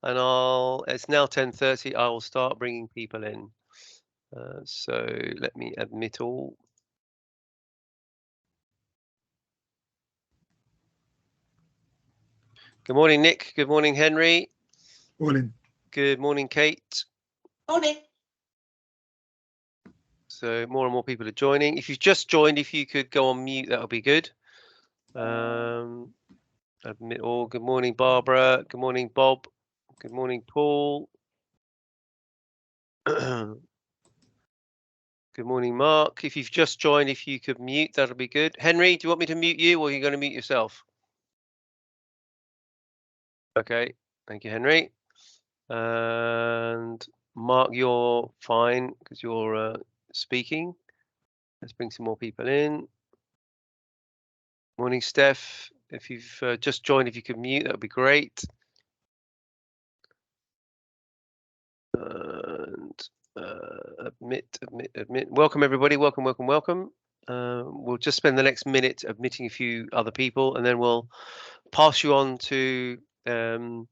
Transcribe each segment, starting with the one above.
and it's now 10:30. I will start bringing people in. So let me admit all. Good morning, Nick. Good morning, Henry. Morning. Good morning, Kate. Morning. So more and more people are joining. If you've just joined, if you could go on mute, that would be good. Admit all. Good morning, Barbara. Good morning, Bob. Good morning, Paul. Good morning, Mark. If you've just joined, if you could mute, that'll be good. Henry, do you want me to mute you, or are you going to mute yourself? Okay, thank you, Henry. And Mark, you're fine because you're speaking. Let's bring some more people in. Morning, Steph. If you've just joined, if you could mute, that would be great. And admit. Welcome, everybody. Welcome. We'll just spend the next minute admitting a few other people, and then we'll pass you on to the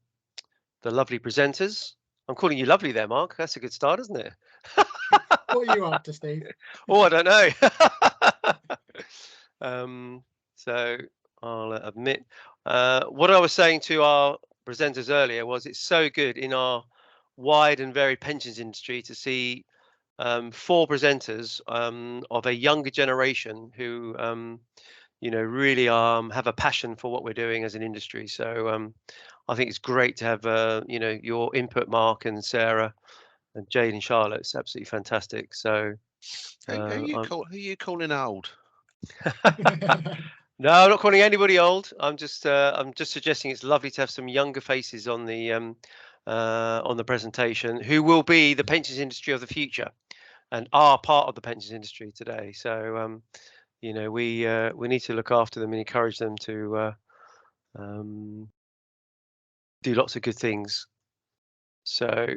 lovely presenters. I'm calling you lovely there, Mark. That's a good start, isn't it? What are you after, Steve? Oh, I don't know. So I'll admit. What I was saying to our presenters earlier was it's so good in our wide and varied pensions industry to see 4 presenters of a younger generation who really have a passion for what we're doing as an industry. So I think it's great to have your input, Mark and Sarah and Jade and Charlotte. It's absolutely fantastic. So who are you calling old? No, I'm not calling anybody old. I'm just suggesting it's lovely to have some younger faces on the presentation who will be the pensions industry of the future and are part of the pensions industry today. So we need to look after them and encourage them to do lots of good things. So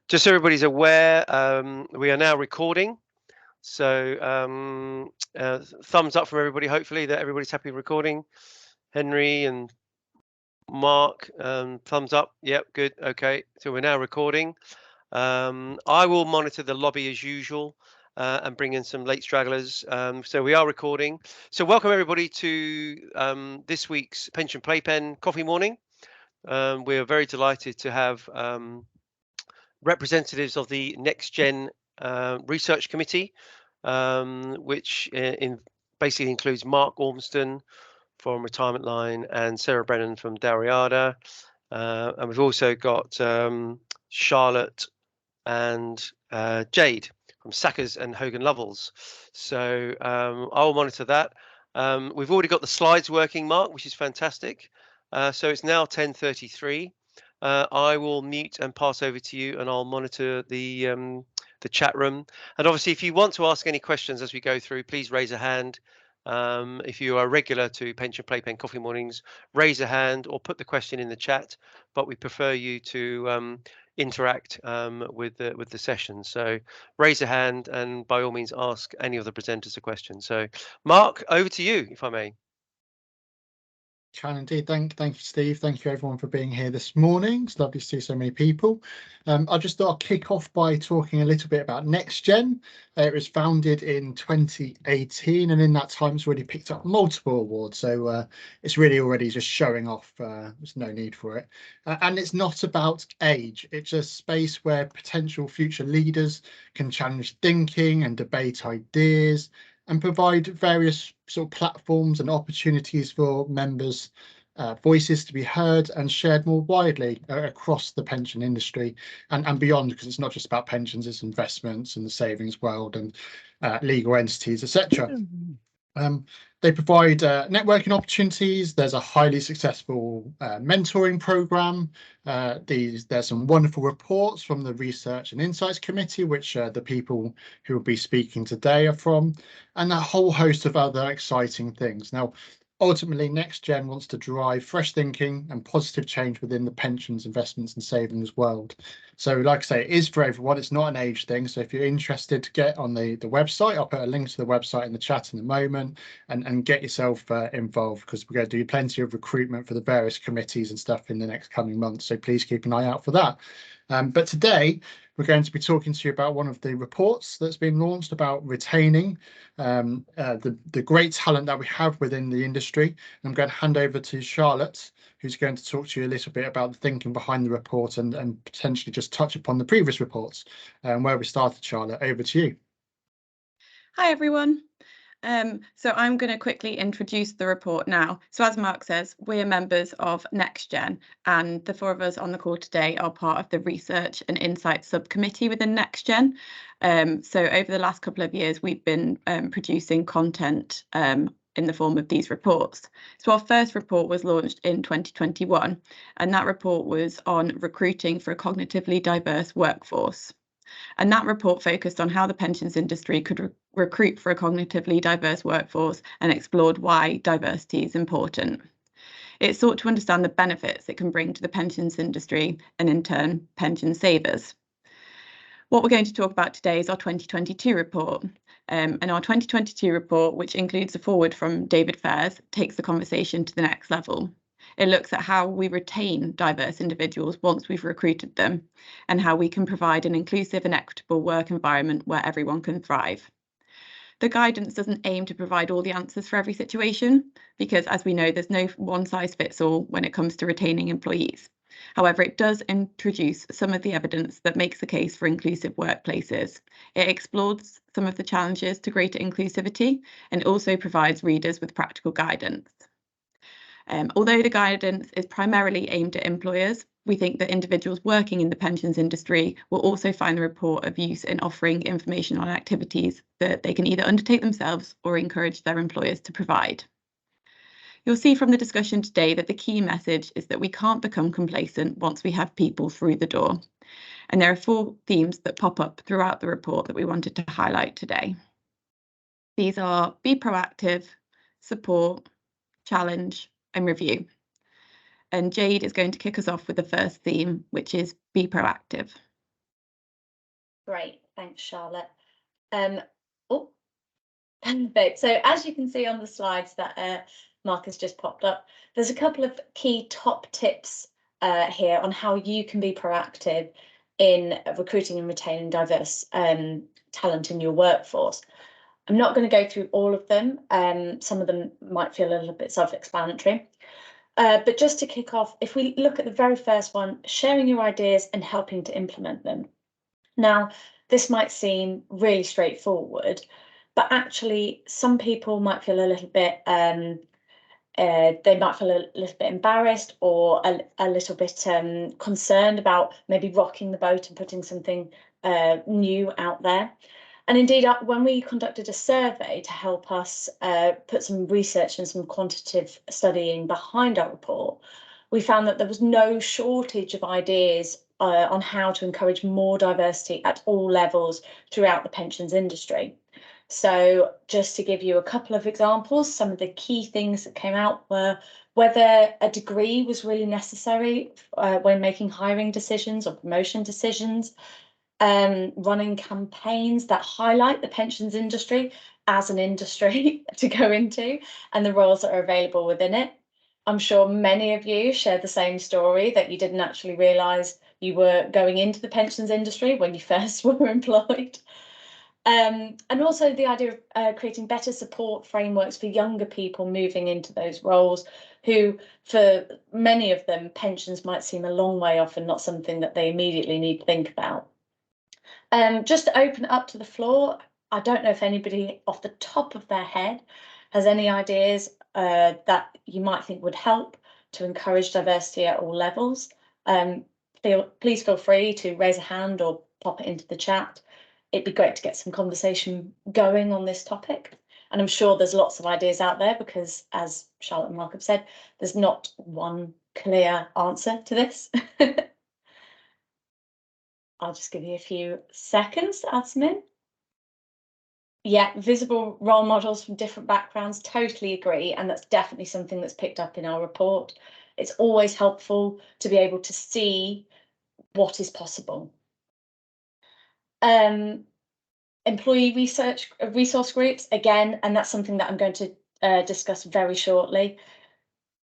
just so everybody's aware, we are now recording. So thumbs up from everybody, hopefully that everybody's happy recording. Henry and Mark, thumbs up. Yep, good. Okay, so we're now recording. I will monitor the lobby as usual and bring in some late stragglers. So we are recording. So welcome everybody to this week's Pension Playpen Coffee Morning. We are very delighted to have representatives of the NextGen Research Committee, which basically includes Mark Ormston from Retirement Line and Sarah Brennan from Dariada. And we've also got Charlotte and Jade from Sackers and Hogan Lovells. So I'll monitor that. We've already got the slides working, Mark, which is fantastic. So it's now 10:33. I will mute and pass over to you, and I'll monitor the chat room. And obviously, if you want to ask any questions as we go through, please raise a hand. If you are regular to Pension Playpen Coffee Mornings, raise a hand or put the question in the chat. But we prefer you to interact with the session. So raise a hand and by all means ask any of the presenters a question. So Mark, over to you, if I may. Can indeed. Thank you, Steve. Thank you, everyone, for being here this morning. It's lovely to see so many people. I just thought I'd kick off by talking a little bit about NextGen. It was founded in 2018, and in that time, it's already picked up multiple awards. So it's really already just showing off. There's no need for it. And it's not about age. It's a space where potential future leaders can challenge thinking and debate ideas and provide various sort of platforms and opportunities for members' voices to be heard and shared more widely across the pension industry and beyond, because it's not just about pensions, it's investments and the savings world and legal entities, etc. They provide networking opportunities. There's a highly successful mentoring program. There's some wonderful reports from the Research and Insights Committee, which the people who will be speaking today are from, and a whole host of other exciting things. Now, Ultimately, NextGen wants to drive fresh thinking and positive change within the pensions, investments and savings world. So like I say, it is for everyone. It's not an age thing. So if you're interested to get on the website, I'll put a link to the website in the chat in a moment and get yourself involved, because we're going to do plenty of recruitment for the various committees and stuff in the next coming months. So please keep an eye out for that. But today we're going to be talking to you about one of the reports that's been launched about retaining the great talent that we have within the industry. And I'm going to hand over to Charlotte, who's going to talk to you a little bit about the thinking behind the report and potentially just touch upon the previous reports and where we started. Charlotte, over to you. Hi everyone. So I'm going to quickly introduce the report now. So as Mark says, we're members of NextGen, and the four of us on the call today are part of the Research and Insight Subcommittee within NextGen. So over the last couple of years, we've been producing content in the form of these reports. So our first report was launched in 2021, and that report was on recruiting for a cognitively diverse workforce. And that report focused on how the pensions industry could recruit for a cognitively diverse workforce and explored why diversity is important. It sought to understand the benefits it can bring to the pensions industry and in turn pension savers. What we're going to talk about today is our 2022 report. And our 2022 report, which includes a foreword from David Fairs, takes the conversation to the next level. It looks at how we retain diverse individuals once we've recruited them, and how we can provide an inclusive and equitable work environment where everyone can thrive. The guidance doesn't aim to provide all the answers for every situation, because as we know, there's no one size fits all when it comes to retaining employees. However, it does introduce some of the evidence that makes the case for inclusive workplaces. It explores some of the challenges to greater inclusivity and also provides readers with practical guidance. Although the guidance is primarily aimed at employers, we think that individuals working in the pensions industry will also find the report of use in offering information on activities that they can either undertake themselves or encourage their employers to provide. You'll see from the discussion today that the key message is that we can't become complacent once we have people through the door. And there are 4 themes that pop up throughout the report that we wanted to highlight today. These are be proactive, support, challenge, and review. And Jade is going to kick us off with the first theme, which is be proactive. Great, thanks, Charlotte. So as you can see on the slides that Mark has just popped up, there's a couple of key top tips here on how you can be proactive in recruiting and retaining diverse talent in your workforce. I'm not going to go through all of them. Some of them might feel a little bit self-explanatory. But just to kick off, if we look at the very first one, sharing your ideas and helping to implement them. Now, this might seem really straightforward, but actually some people might feel a little bit, they might feel a little bit embarrassed or a little bit concerned about maybe rocking the boat and putting something new out there. And indeed, when we conducted a survey to help us put some research and some quantitative studying behind our report, we found that there was no shortage of ideas on how to encourage more diversity at all levels throughout the pensions industry. So just to give you a couple of examples, some of the key things that came out were whether a degree was really necessary when making hiring decisions or promotion decisions, running campaigns that highlight the pensions industry as an industry to go into and the roles that are available within it. I'm sure many of you share the same story, that you didn't actually realise you were going into the pensions industry when you first were employed. And also the idea of creating better support frameworks for younger people moving into those roles, who for many of them pensions might seem a long way off and not something that they immediately need to think about. Just to open it up to the floor, I don't know if anybody off the top of their head has any ideas that you might think would help to encourage diversity at all levels. Please feel free to raise a hand or pop it into the chat. It'd be great to get some conversation going on this topic. And I'm sure there's lots of ideas out there because, as Charlotte and Mark have said, there's not one clear answer to this. I'll just give you a few seconds to add some in. Yeah, visible role models from different backgrounds, totally agree. And that's definitely something that's picked up in our report. It's always helpful to be able to see what is possible. Employee resource groups, again, and that's something that I'm going to discuss very shortly.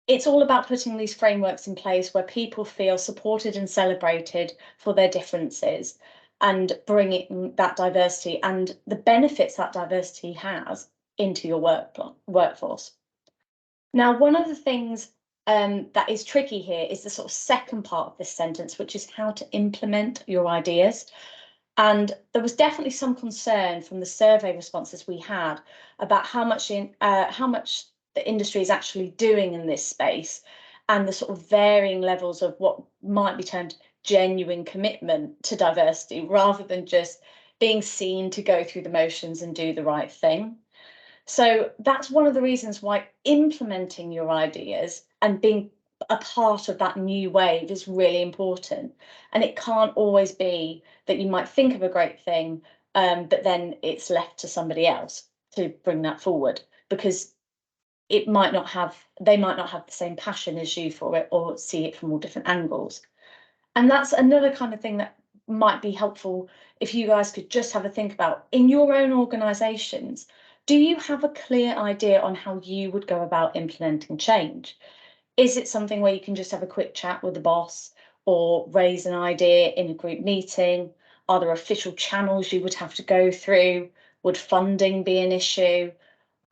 It's all about putting these frameworks in place where people feel supported and celebrated for their differences and bringing that diversity and the benefits that diversity has into your workforce. Now, one of the things that is tricky here is the sort of second part of this sentence, which is how to implement your ideas. And there was definitely some concern from the survey responses we had about how much the industry is actually doing in this space and the sort of varying levels of what might be termed genuine commitment to diversity rather than just being seen to go through the motions and do the right thing. So that's one of the reasons why implementing your ideas and being a part of that new wave is really important. And it can't always be that you might think of a great thing, but then it's left to somebody else to bring that forward, because they might not have the same passion as you for it or see it from all different angles. And that's another kind of thing that might be helpful if you guys could just have a think about in your own organisations. Do you have a clear idea on how you would go about implementing change? Is it something where you can just have a quick chat with the boss or raise an idea in a group meeting? Are there official channels you would have to go through? Would funding be an issue?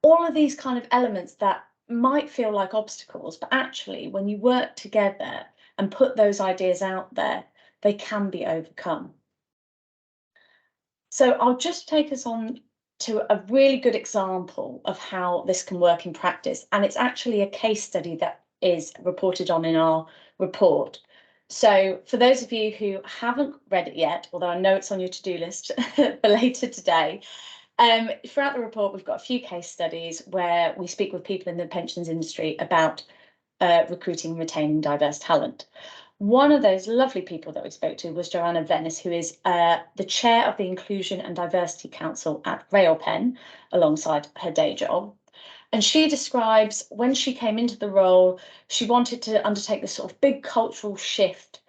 All of these kind of elements that might feel like obstacles, but actually when you work together and put those ideas out there, they can be overcome. So I'll just take us on to a really good example of how this can work in practice. And it's actually a case study that is reported on in our report. So for those of you who haven't read it yet, although I know it's on your to-do list for later today, throughout the report, we've got a few case studies where we speak with people in the pensions industry about recruiting and retaining diverse talent. One of those lovely people that we spoke to was Joanna Venice, who is the chair of the Inclusion and Diversity Council at Railpen, alongside her day job. And she describes when she came into the role, she wanted to undertake this sort of big cultural shift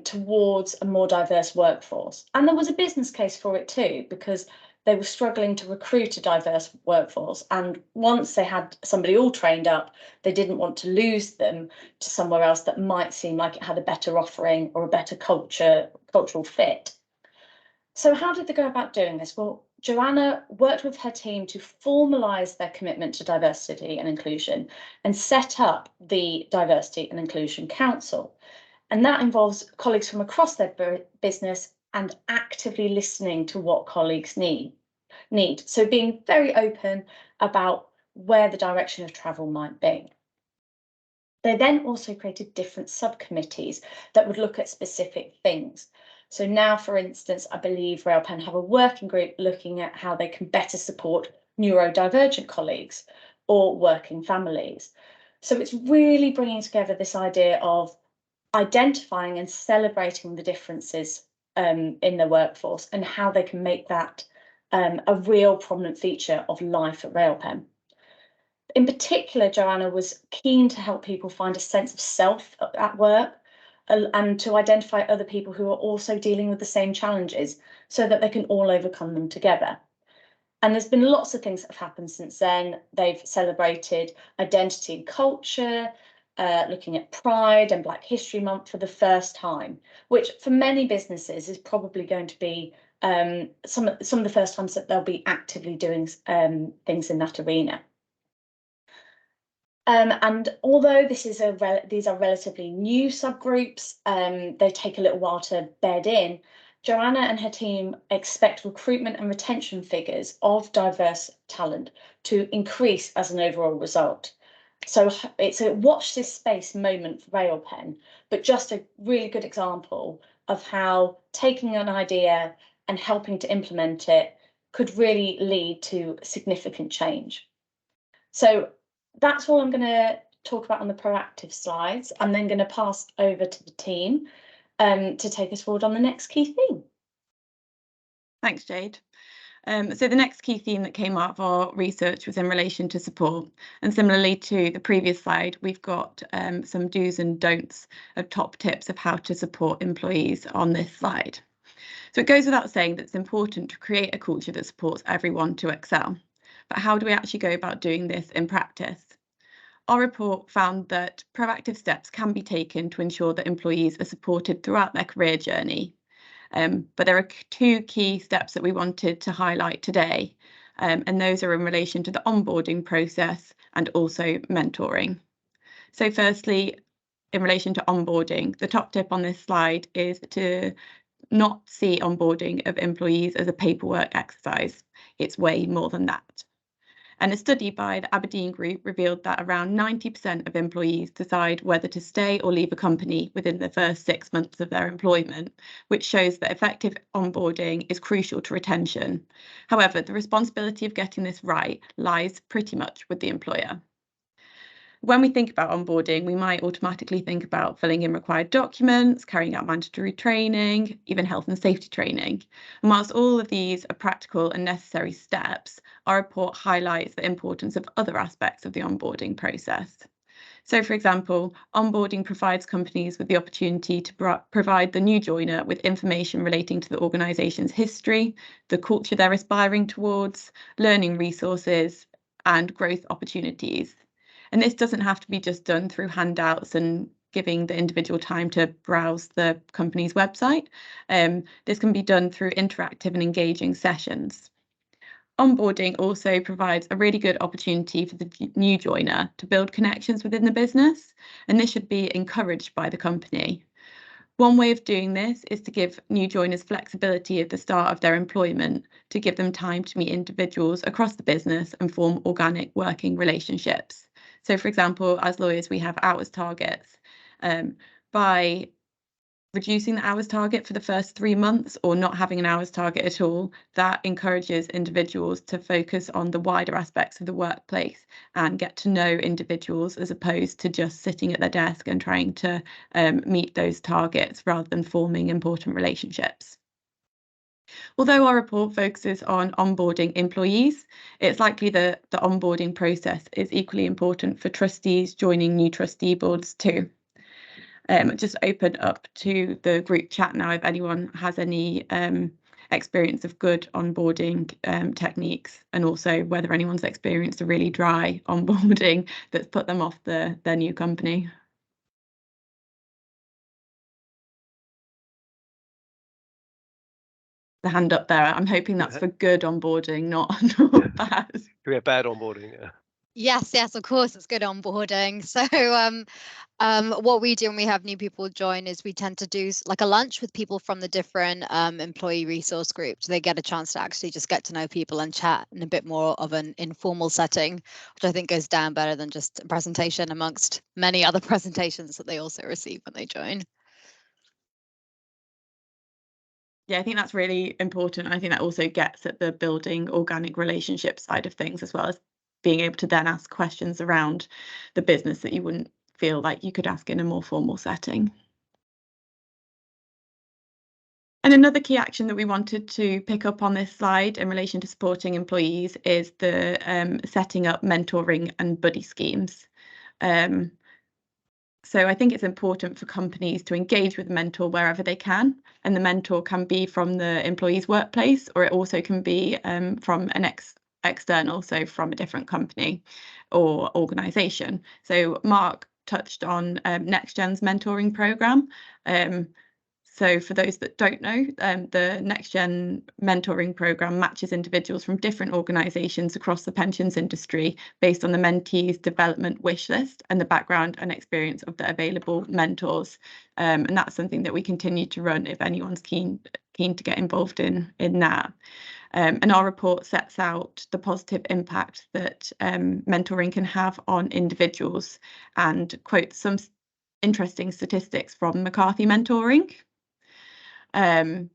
towards a more diverse workforce. And there was a business case for it too, because they were struggling to recruit a diverse workforce. And once they had somebody all trained up, they didn't want to lose them to somewhere else that might seem like it had a better offering or a better cultural fit. So how did they go about doing this? Well, Joanna worked with her team to formalise their commitment to diversity and inclusion and set up the Diversity and Inclusion Council. And that involves colleagues from across their business and actively listening to what colleagues need. So being very open about where the direction of travel might be. They then also created different subcommittees that would look at specific things. So now, for instance, I believe Railpen have a working group looking at how they can better support neurodivergent colleagues or working families. So it's really bringing together this idea of identifying and celebrating the differences in the workforce and how they can make that a real prominent feature of life at Railpen. In particular, Joanna was keen to help people find a sense of self at work and to identify other people who are also dealing with the same challenges so that they can all overcome them together. And there's been lots of things that have happened since then. They've celebrated identity and culture, looking at Pride and Black History Month for the first time, which for many businesses is probably going to be some of the first times that they'll be actively doing things in that arena. And although these are relatively new subgroups, they take a little while to bed in. Joanna and her team expect recruitment and retention figures of diverse talent to increase as an overall result. So it's a watch this space moment for Railpen, but just a really good example of how taking an idea and helping to implement it could really lead to significant change. So that's all I'm going to talk about on the proactive slides. I'm then going to pass over to the team to take us forward on the next key theme. Thanks, Jade. So the next key theme that came out of our research was in relation to support. And similarly to the previous slide, we've got some do's and don'ts of top tips of how to support employees on this slide. So it goes without saying that it's important to create a culture that supports everyone to excel. But how do we actually go about doing this in practice? Our report found that proactive steps can be taken to ensure that employees are supported throughout their career journey. But there are two key steps that we wanted to highlight today, and those are in relation to the onboarding process and also mentoring. So firstly, in relation to onboarding, the top tip on this slide is to not see onboarding of employees as a paperwork exercise. It's way more than that. And a study by the Aberdeen Group revealed that around 90% of employees decide whether to stay or leave a company within the first 6 months of their employment, which shows that effective onboarding is crucial to retention. However, the responsibility of getting this right lies pretty much with the employer. When we think about onboarding, we might automatically think about filling in required documents, carrying out mandatory training, even health and safety training. And whilst all of these are practical and necessary steps, our report highlights the importance of other aspects of the onboarding process. So, for example, onboarding provides companies with the opportunity to provide the new joiner with information relating to the organisation's history, the culture they're aspiring towards, learning resources, and growth opportunities. And this doesn't have to be just done through handouts and giving the individual time to browse the company's website. This can be done through interactive and engaging sessions. Onboarding also provides a really good opportunity for the new joiner to build connections within the business, and this should be encouraged by the company. One way of doing this is to give new joiners flexibility at the start of their employment, to give them time to meet individuals across the business and form organic working relationships. So, for example, as lawyers, we have hours targets. By reducing the hours target for the first 3 months or not having an hours target at all, that encourages individuals to focus on the wider aspects of the workplace and get to know individuals as opposed to just sitting at their desk and trying to meet those targets rather than forming important relationships. Although our report focuses on onboarding employees, it's likely that the onboarding process is equally important for trustees joining new trustee boards too. Just open up to the group chat now if anyone has any experience of good onboarding techniques, and also whether anyone's experienced a really dry onboarding that's put them off their new company. The hand up there. I'm hoping that's for good onboarding, not bad. We have bad onboarding. Yeah. Yes, of course, it's good onboarding. So what we do when we have new people join is we tend to do like a lunch with people from the different employee resource groups. They get a chance to actually just get to know people and chat in a bit more of an informal setting, which I think goes down better than just a presentation amongst many other presentations that they also receive when they join. Yeah, I think that's really important. I think that also gets at the building organic relationship side of things, as well as being able to then ask questions around the business that you wouldn't feel like you could ask in a more formal setting. And another key action that we wanted to pick up on this slide in relation to supporting employees is the setting up mentoring and buddy schemes. So I think it's important for companies to engage with a mentor wherever they can, and the mentor can be from the employee's workplace, or it also can be from an external, so from a different company or organisation. So Mark touched on NextGen's mentoring programme. So for those that don't know, the NextGen mentoring programme matches individuals from different organisations across the pensions industry based on the mentee's development wish list and the background and experience of the available mentors. And that's something that we continue to run if anyone's keen to get involved in that. And our report sets out the positive impact that mentoring can have on individuals and quotes some interesting statistics from McCarthy Mentoring. The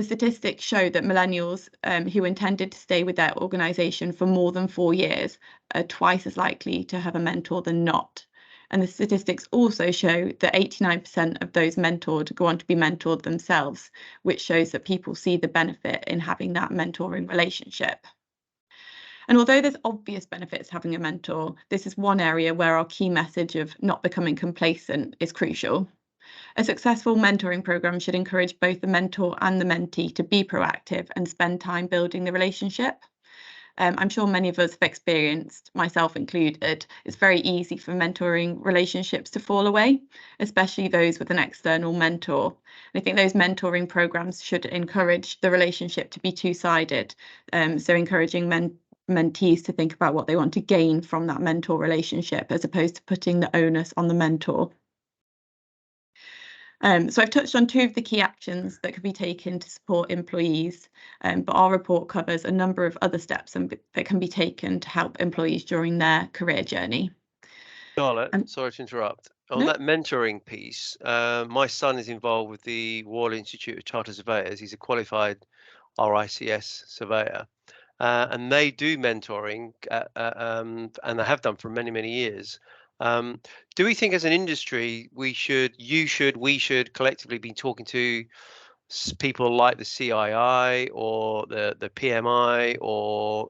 statistics show that millennials who intended to stay with their organisation for more than 4 years are twice as likely to have a mentor than not. And the statistics also show that 89% of those mentored go on to be mentored themselves, which shows that people see the benefit in having that mentoring relationship. And although there's obvious benefits to having a mentor, this is one area where our key message of not becoming complacent is crucial. A successful mentoring program should encourage both the mentor and the mentee to be proactive and spend time building the relationship. I'm sure many of us have experienced, myself included, it's very easy for mentoring relationships to fall away, especially those with an external mentor. And I think those mentoring programs should encourage the relationship to be two-sided. So encouraging mentees to think about what they want to gain from that mentor relationship, as opposed to putting the onus on the mentor. So I've touched on two of the key actions that could be taken to support employees, but our report covers a number of other steps that can be taken to help employees during their career journey. Charlotte, sorry to interrupt. On that mentoring piece, my son is involved with the Royal Institute of Chartered Surveyors. He's a qualified RICS surveyor, and they do mentoring, and they have done for many, many years. Do we think as an industry we should collectively be talking to people like the CII or the PMI or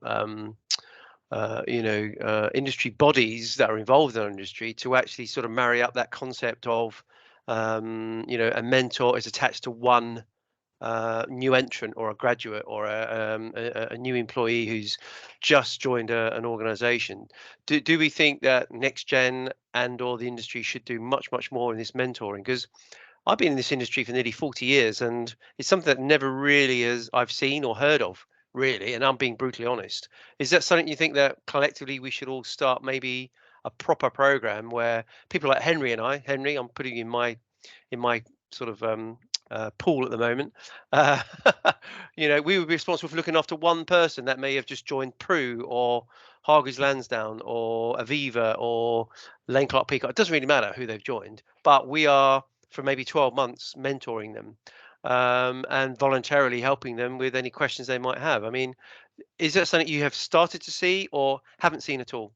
industry bodies that are involved in our industry to actually sort of marry up that concept of a mentor is attached to one new entrant or a graduate or a new employee who's just joined an organization. Do we think that NextGen and or the industry should do much more in this mentoring? Because I've been in this industry for nearly 40 years and it's something that never really I've seen or heard of, really, and I'm being brutally honest. Is that something you think that collectively we should all start maybe a proper program where people like Henry, I'm putting in my sort of pool at the moment. We would be responsible for looking after one person that may have just joined Prue or Hargreaves Lansdown or Aviva or Lane Clark Peacock. It doesn't really matter who they've joined, but we are for maybe 12 months mentoring them and voluntarily helping them with any questions they might have. I mean, is that something you have started to see or haven't seen at all?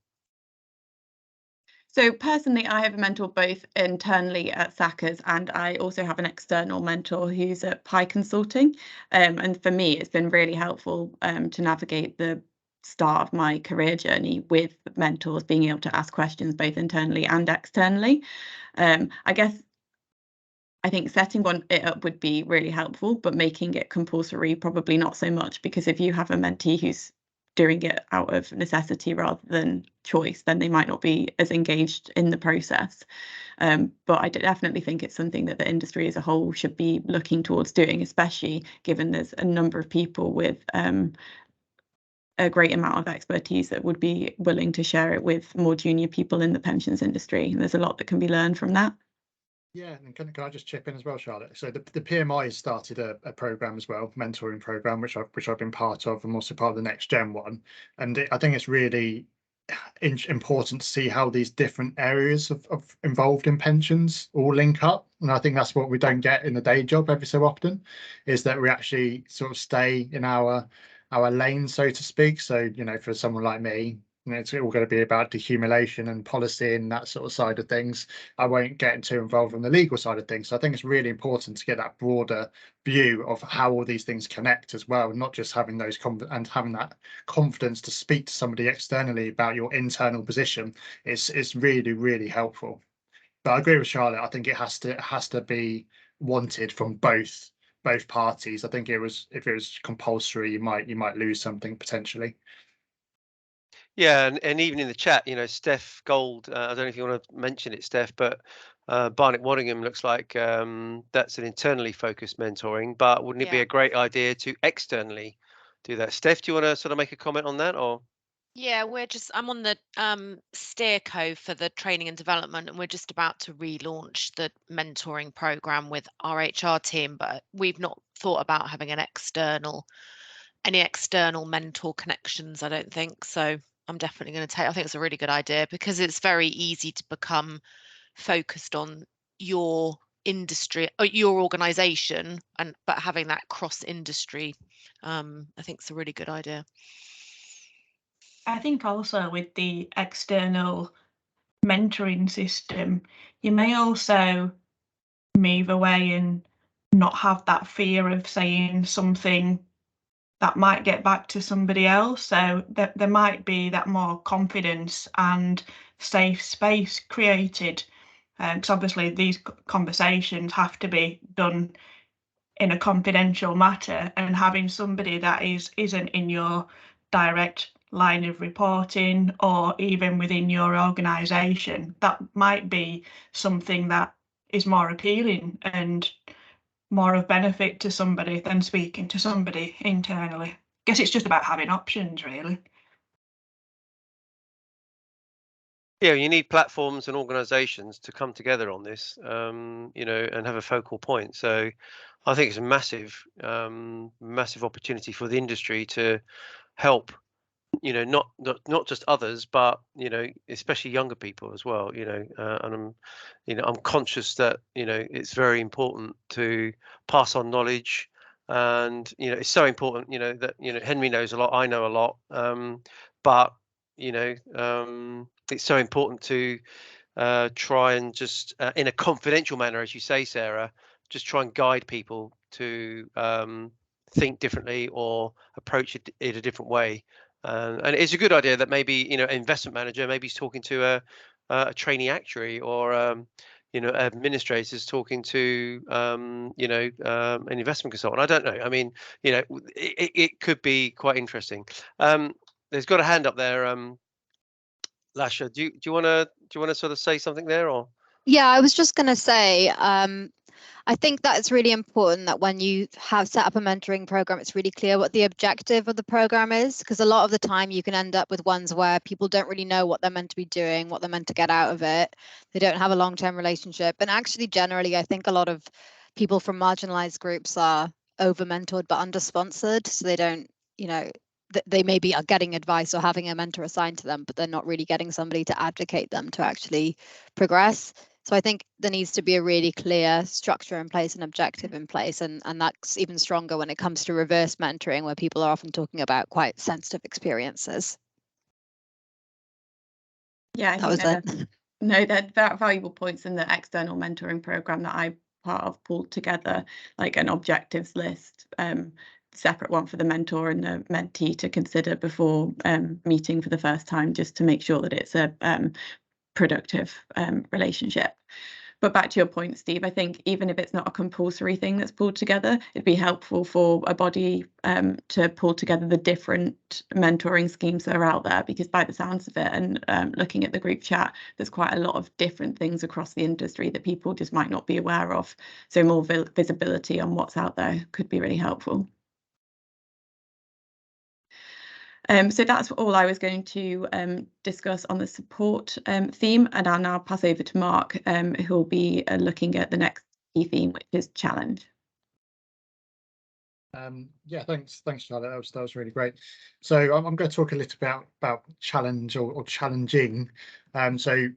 So personally, I have a mentor both internally at Sackers, and I also have an external mentor who's at Pi Consulting. And for me, it's been really helpful to navigate the start of my career journey with mentors, being able to ask questions both internally and externally. I think setting it up would be really helpful, but making it compulsory, probably not so much, because if you have a mentee who's doing it out of necessity rather than choice, then they might not be as engaged in the process. But I definitely think it's something that the industry as a whole should be looking towards doing, especially given there's a number of people with a great amount of expertise that would be willing to share it with more junior people in the pensions industry. And there's a lot that can be learned from that. Yeah, and can I just chip in as well, Charlotte? So the PMI has started a program as well, mentoring program, which I've been part of, and also part of the NextGen one. And I think it's really important to see how these different areas of involved in pensions all link up. And I think that's what we don't get in the day job every so often, is that we actually sort of stay in our lane, so to speak. So, for someone like me, it's all going to be about decumulation and policy and that sort of side of things. I won't get too involved on the legal side of things. So I think it's really important to get that broader view of how all these things connect as well, not just having having that confidence to speak to somebody externally about your internal position. It's really helpful. But I agree with Charlotte. I think it has to be wanted from both parties. I think if it was compulsory, you might lose something potentially. Yeah, and even in the chat, Steph Gold, I don't know if you want to mention it, Steph, but Barnett Waddingham looks like that's an internally focused mentoring, but wouldn't it be a great idea to externally do that? Steph, do you want to sort of make a comment on that, or? Yeah, I'm on the steerco for the training and development, and we're just about to relaunch the mentoring program with our HR team, but we've not thought about having any external mentor connections, I don't think. So I'm definitely going to I think it's a really good idea, because it's very easy to become focused on your industry or your organization, but having that cross industry, I think it's a really good idea. I think also with the external mentoring system, you may also move away and not have that fear of saying something that might get back to somebody else. So there might be that more confidence and safe space created. Because obviously these conversations have to be done in a confidential matter, and having somebody that isn't in your direct line of reporting or even within your organisation, that might be something that is more appealing and more of benefit to somebody than speaking to somebody internally. I guess it's just about having options, really. Yeah, you need platforms and organizations to come together on this, you know, and have a focal point. So I think it's a massive, massive opportunity for the industry to help, you know, not just others, but, you know, especially younger people as well, you know, and I'm conscious that, you know, it's very important to pass on knowledge. And, you know, it's so important, you know, that, you know, Henry knows a lot, I know a lot, but, you know, it's so important to try and just in a confidential manner, as you say, Sarah, just try and guide people to think differently or approach it in a different way. And it's a good idea that maybe, you know, an investment manager, maybe he's talking to a trainee actuary, or you know, administrators talking to you know, an investment consultant. I don't know. I mean, you know, it could be quite interesting. There's got a hand up there. Lasha, do you want to sort of say something there, or? Yeah, I was just going to say, I think that it's really important that when you have set up a mentoring program, it's really clear what the objective of the program is, because a lot of the time you can end up with ones where people don't really know what they're meant to be doing, what they're meant to get out of it. They don't have a long-term relationship. And actually, generally, I think a lot of people from marginalized groups are over-mentored but under-sponsored. So they don't, you know, they maybe are getting advice or having a mentor assigned to them, but they're not really getting somebody to advocate them to actually progress. So I think there needs to be a really clear structure in place and objective in place. And that's even stronger when it comes to reverse mentoring, where people are often talking about quite sensitive experiences. Yeah, I think they're valuable points in the external mentoring program that I part of pulled together, like an objectives list, separate one for the mentor and the mentee to consider before meeting for the first time, just to make sure that it's a productive relationship. But back to your point, Steve, I think even if it's not a compulsory thing that's pulled together, it'd be helpful for a body to pull together the different mentoring schemes that are out there, because by the sounds of it and looking at the group chat, there's quite a lot of different things across the industry that people just might not be aware of. So more visibility on what's out there could be really helpful. So that's all I was going to discuss on the support theme, and I'll now pass over to Mark, who will be looking at the next key theme, which is challenge. Yeah, thanks, Charlotte. That was really great. So I'm going to talk a little bit about challenge or challenging. So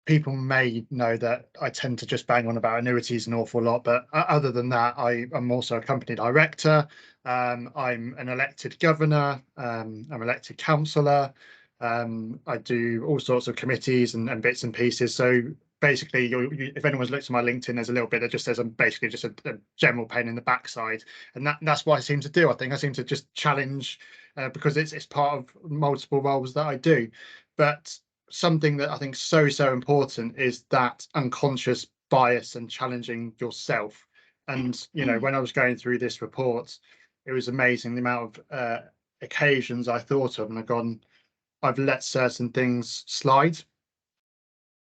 people may know that I tend to just bang on about annuities an awful lot, but other than that, I'm also a company director. I'm an elected governor. I'm elected councillor. I do all sorts of committees and bits and pieces. So basically, if anyone's looked at my LinkedIn, there's a little bit that just says I'm basically just a general pain in the backside, and that's what I seem to do. I think I seem to just challenge because it's part of multiple roles that I do. But something that I think is so important is that unconscious bias and challenging yourself. And you know, when I was going through this report, it was amazing the amount of occasions I thought of and I've let certain things slide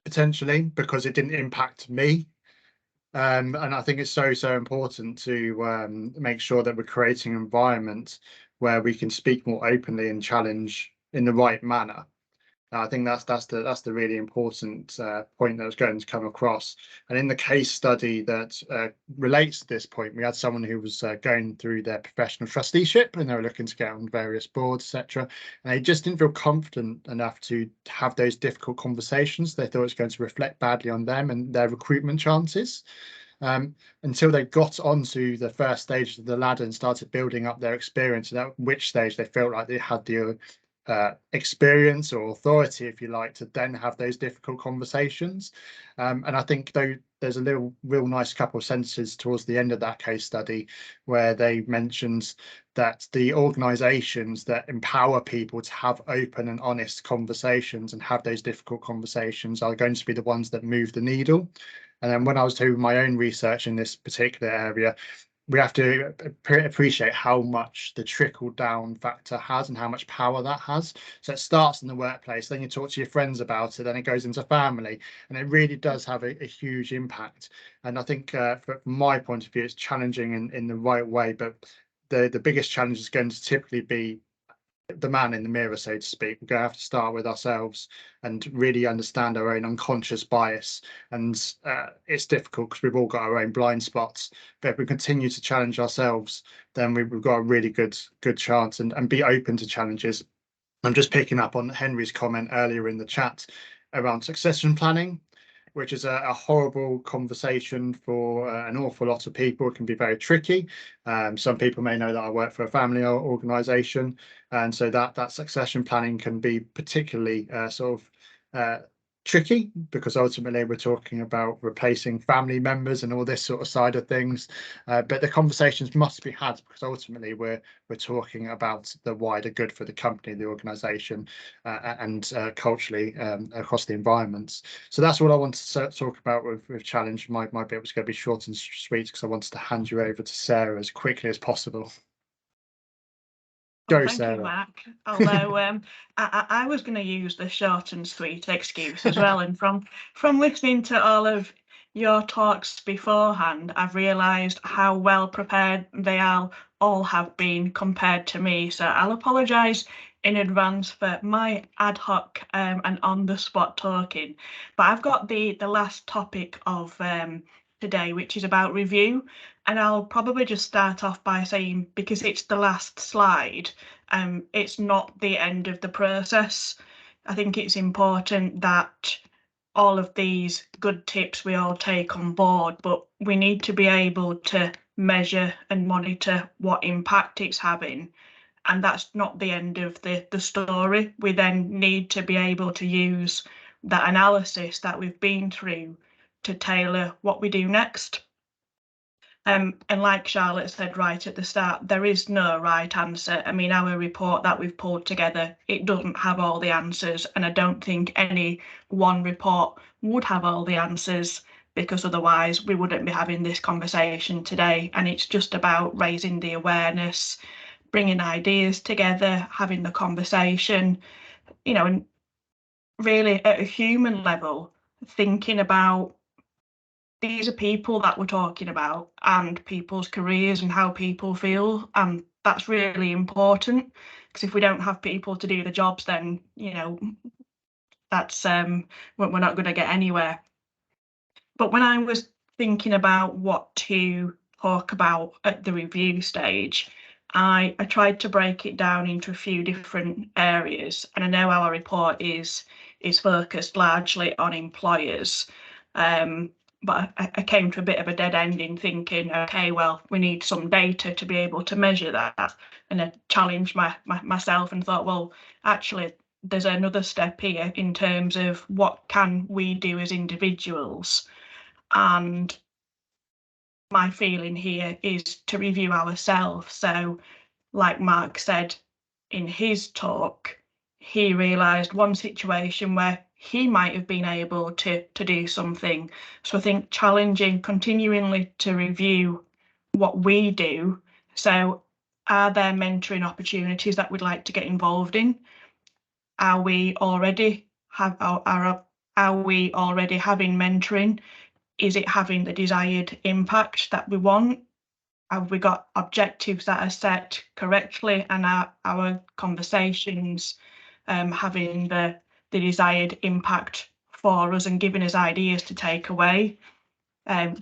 potentially because it didn't impact me. And I think it's so important to make sure that we're creating an environment where we can speak more openly and challenge in the right manner. I think that's the really important point that was going to come across. And in the case study that relates to this point, we had someone who was going through their professional trusteeship, and they were looking to get on various boards, etc. And they just didn't feel confident enough to have those difficult conversations. They thought it was going to reflect badly on them and their recruitment chances. Until they got onto the first stage of the ladder and started building up their experience, and at which stage they felt like they had the experience or authority, if you like, to then have those difficult conversations. And I think though there's a real nice couple of sentences towards the end of that case study where they mentioned that the organizations that empower people to have open and honest conversations and have those difficult conversations are going to be the ones that move the needle. And then when I was doing my own research in this particular area, we have to appreciate how much the trickle down factor has and how much power that has. So it starts in the workplace, then you talk to your friends about it, then it goes into family, and it really does have a huge impact. And I think from my point of view, it's challenging in the right way, but the biggest challenge is going to typically be the man in the mirror, so to speak. We're going to have to start with ourselves and really understand our own unconscious bias. And it's difficult because we've all got our own blind spots. But if we continue to challenge ourselves, then we've got a really good chance and be open to challenges. I'm just picking up on Henry's comment earlier in the chat around succession planning, which is a horrible conversation for an awful lot of people. It can be very tricky. Some people may know that I work for a family organisation, and so that succession planning can be particularly tricky, because ultimately we're talking about replacing family members and all this sort of side of things. But the conversations must be had, because ultimately we're talking about the wider good for the company, the organisation, and culturally across the environments. So that's what I wanted to talk about with challenge. My bit was going to be short and sweet because I wanted to hand you over to Sarah as quickly as possible. Thank you, Mark. Although I was going to use the short and sweet excuse as well, and from listening to all of your talks beforehand, I've realised how well prepared they all have been compared to me. So I'll apologise in advance for my ad hoc and on the spot talking. But I've got the last topic of today, which is about review. And I'll probably just start off by saying, because it's the last slide, it's not the end of the process. I think it's important that all of these good tips we all take on board, but we need to be able to measure and monitor what impact it's having. And that's not the end of the story. We then need to be able to use that analysis that we've been through to tailor what we do next. And like Charlotte said right at the start, there is no right answer. I mean, our report that we've pulled together, it doesn't have all the answers, and I don't think any one report would have all the answers, because otherwise we wouldn't be having this conversation today. And it's just about raising the awareness, bringing ideas together, having the conversation, and really at a human level, thinking about these are people that we're talking about, and people's careers and how people feel, and that's really important, because if we don't have people to do the jobs, then that's we're not going to get anywhere. But when I was thinking about what to talk about at the review stage, I tried to break it down into a few different areas, and I know our report is focused largely on employers. But I came to a bit of a dead end in thinking, okay, well, we need some data to be able to measure that. And I challenged myself and thought, well, actually, there's another step here in terms of what can we do as individuals. And my feeling here is to review ourselves. So, like Mark said in his talk, he realised one situation where he might have been able to do something. So I think challenging continually to review what we do. So are there mentoring opportunities that we'd like to get involved in? Are we already having mentoring? Is it having the desired impact that we want? Have we got objectives that are set correctly, and our conversations having the desired impact for us and giving us ideas to take away?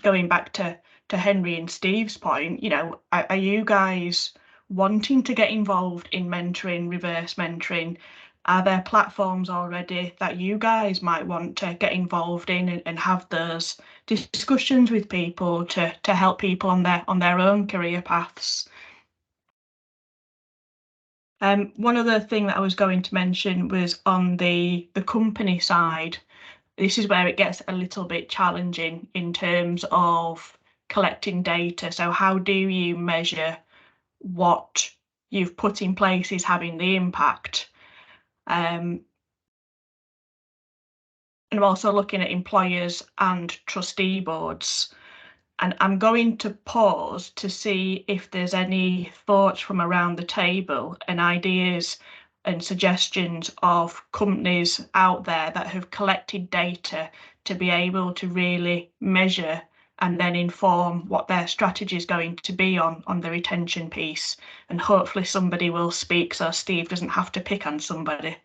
Going back to Henry and Steve's point, are you guys wanting to get involved in mentoring, reverse mentoring? Are there platforms already that you guys might want to get involved in and have those discussions with people to help people on their own career paths? One other thing that I was going to mention was on the company side. This is where it gets a little bit challenging in terms of collecting data. So how do you measure what you've put in place is having the impact? And I'm also looking at employers and trustee boards. And I'm going to pause to see if there's any thoughts from around the table and ideas and suggestions of companies out there that have collected data to be able to really measure and then inform what their strategy is going to be on the retention piece. And hopefully somebody will speak so Steve doesn't have to pick on somebody.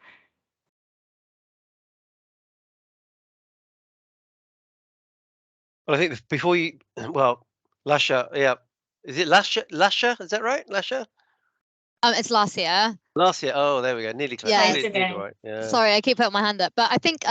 Well, I think before you, well, Lasha, yeah, is it Lasha? Lasha, is that right? Lasha? It's last year. Last year. Oh, there we go. Nearly close. Yeah. Nearly right. Yeah. Sorry, I keep putting my hand up, but I think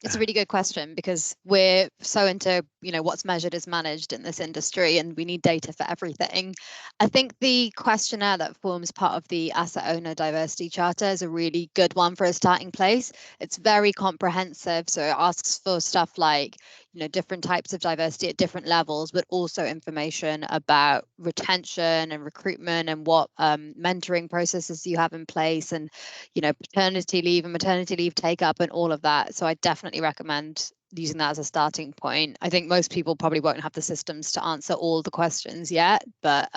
it's a really good question because we're so into, you know, what's measured is managed in this industry, and we need data for everything. I think the questionnaire that forms part of the Asset Owner Diversity Charter is a really good one for a starting place. It's very comprehensive, so it asks for stuff like, you know, different types of diversity at different levels, but also information about retention and recruitment and what mentoring processes you have in place, and, you know, paternity leave and maternity leave take up and all of that. So I definitely recommend using that as a starting point. I think most people probably won't have the systems to answer all the questions yet, but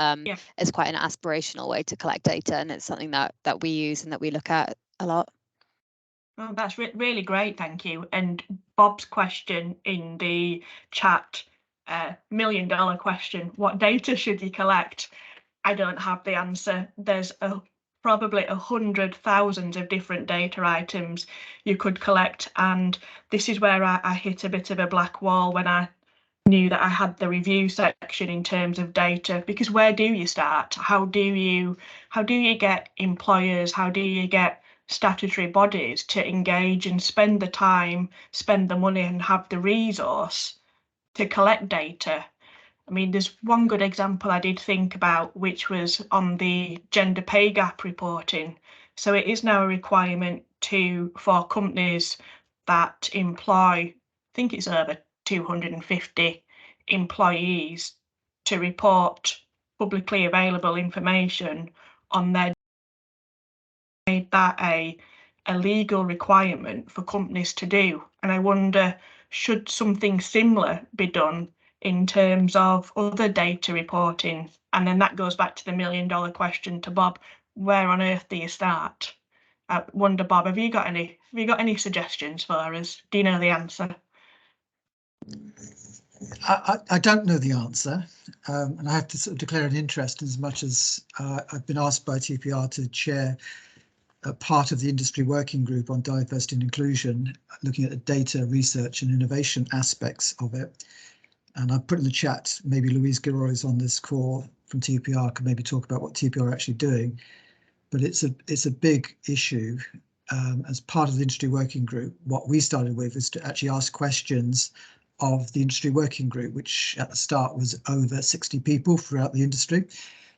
it's quite an aspirational way to collect data, and it's something that we use and that we look at a lot. Oh, that's really great, thank you. And Bob's question in the chat, $1 million question, what data should you collect? I don't have the answer. There's probably 100,000 of different data items you could collect, and this is where I hit a bit of a black wall when I knew that I had the review section in terms of data, because where do you start? How do you get employers, how do you get statutory bodies to engage and spend the time, spend the money and have the resource to collect data? I mean, there's one good example I did think about, which was on the gender pay gap reporting. So it is now a requirement for companies that employ, I think it's over 250 employees, to report publicly available information on their, made that a legal requirement for companies to do. And I wonder, should something similar be done in terms of other data reporting? And then that goes back to the $1 million question to Bob, where on earth do you start? I wonder, Bob, have you got any suggestions for us? Do you know the answer? I don't know the answer, and I have to sort of declare an interest, as much as I've been asked by TPR to chair a part of the industry working group on diversity and inclusion, looking at the data research and innovation aspects of it. And I've put in the chat, maybe Louise Gilroy is on this call from TPR, could maybe talk about what TPR are actually doing. But it's a big issue. As part of the industry working group, what we started with is to actually ask questions of the industry working group, which at the start was over 60 people throughout the industry.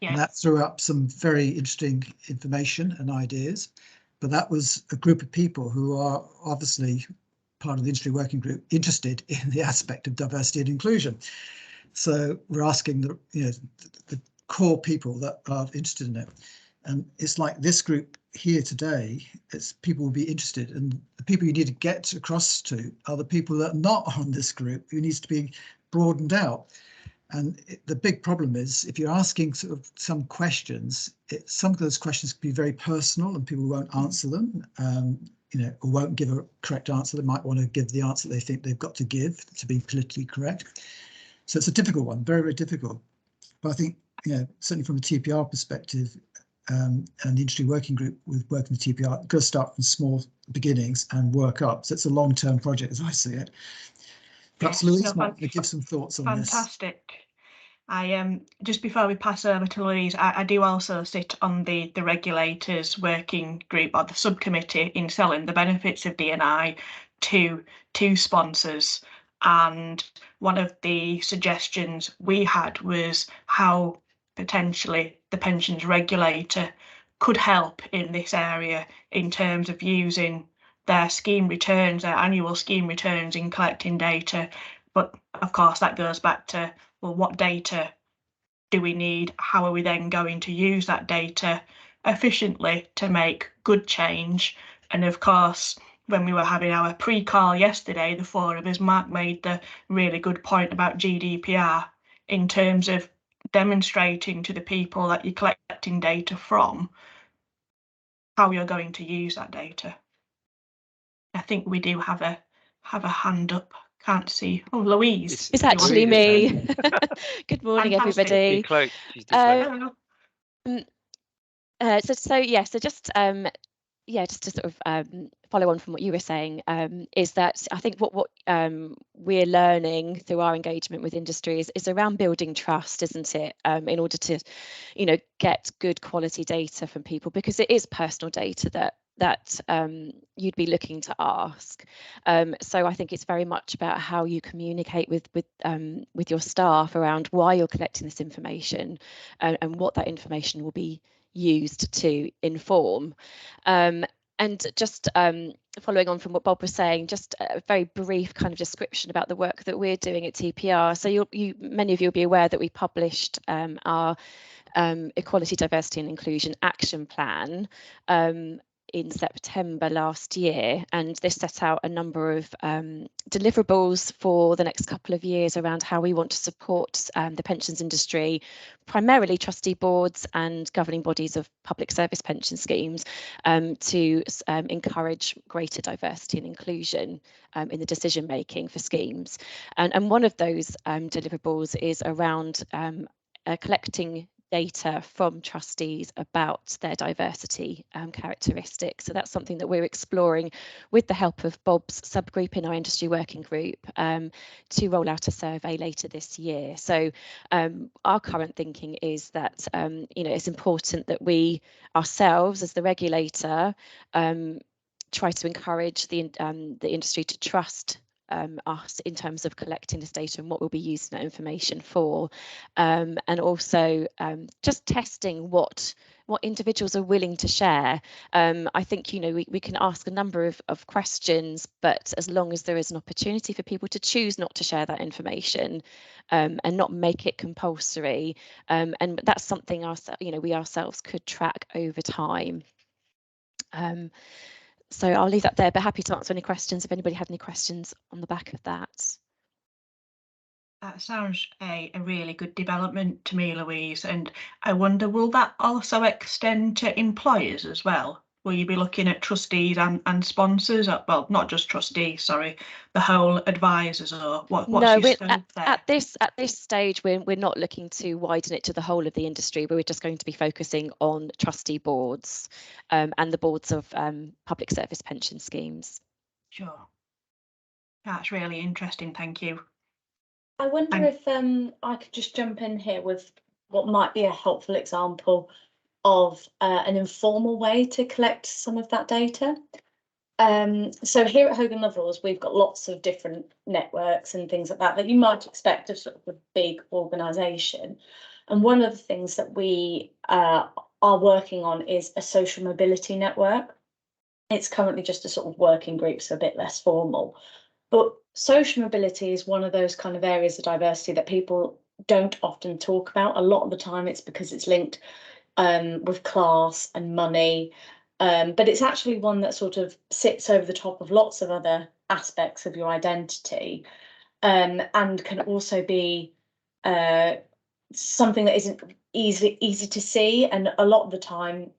Yeah. And that threw up some very interesting information and ideas. But that was a group of people who are obviously part of the industry working group interested in the aspect of diversity and inclusion. So we're asking the core people that are interested in it. And it's like this group here today, it's people will be interested, and the people you need to get across to are the people that are not on this group, who needs to be broadened out. And the big problem is, if you're asking sort of some questions, some of those questions can be very personal and people won't answer them, or won't give a correct answer. They might want to give the answer they think they've got to give to be politically correct. So it's a difficult one, very, very difficult. But I think, certainly from a TPR perspective, and the industry working group with working with TPR, got to start from small beginnings and work up. So it's a long-term project, as I see it. Perhaps Louise might give some thoughts on this. Fantastic. I just before we pass over to Louise, I do also sit on the regulators working group, or the subcommittee, in selling the benefits of D&I to sponsors. And one of the suggestions we had was how potentially the pensions regulator could help in this area in terms of using their scheme returns, their annual scheme returns in collecting data. But of course, that goes back to, well, what data do we need? How are we then going to use that data efficiently to make good change? And of course, when we were having our pre-call yesterday, the four of us, Mark made the really good point about GDPR in terms of demonstrating to the people that you're collecting data from how you're going to use that data. I think we do have a hand up. Can't see. Oh, Louise. It's actually me. Good morning, Fantastic. everybody. Decloaked. She's decloaked. So just just to sort of follow on from what you were saying, is that I think what we're learning through our engagement with industry is around building trust, isn't it? In order to, get good quality data from people, because it is personal data that you'd be looking to ask. So I think it's very much about how you communicate with your staff around why you're collecting this information, and what that information will be used to inform. And just following on from what Bob was saying, just a very brief kind of description about the work that we're doing at TPR. So many of you will be aware that we published our Equality, Diversity and Inclusion Action Plan in September last year, and this set out a number of deliverables for the next couple of years around how we want to support the pensions industry, primarily trustee boards and governing bodies of public service pension schemes, to encourage greater diversity and inclusion in the decision making for schemes. And one of those deliverables is around collecting data from trustees about their diversity characteristics. So that's something that we're exploring with the help of Bob's subgroup in our industry working group, to roll out a survey later this year. So our current thinking is that it's important that we ourselves as the regulator try to encourage the industry to trust us in terms of collecting this data and what we'll be using that information for, and also just testing what individuals are willing to share. I think we can ask a number of questions, but as long as there is an opportunity for people to choose not to share that information, and not make it compulsory, and that's something we ourselves could track over time. So I'll leave that there, but happy to answer any questions if anybody had any questions on the back of that. That sounds a really good development to me, Louise. And I wonder, will that also extend to employers as well? Will you be looking at trustees and sponsors? Well, not just trustees, sorry, the whole advisors, or what's your scope there? At this stage, we're not looking to widen it to the whole of the industry, but we're just going to be focusing on trustee boards and the boards of public service pension schemes. Sure. That's really interesting. Thank you. I wonder if I could just jump in here with what might be a helpful example of an informal way to collect some of that data. So here at Hogan Lovells, we've got lots of different networks and things like that you might expect of sort of a big organisation. And one of the things that we are working on is a social mobility network. It's currently just a sort of working group, so a bit less formal. But social mobility is one of those kind of areas of diversity that people don't often talk about. A lot of the time it's because it's linked with class and money, but it's actually one that sort of sits over the top of lots of other aspects of your identity, and can also be something that isn't easy to see. And a lot of the time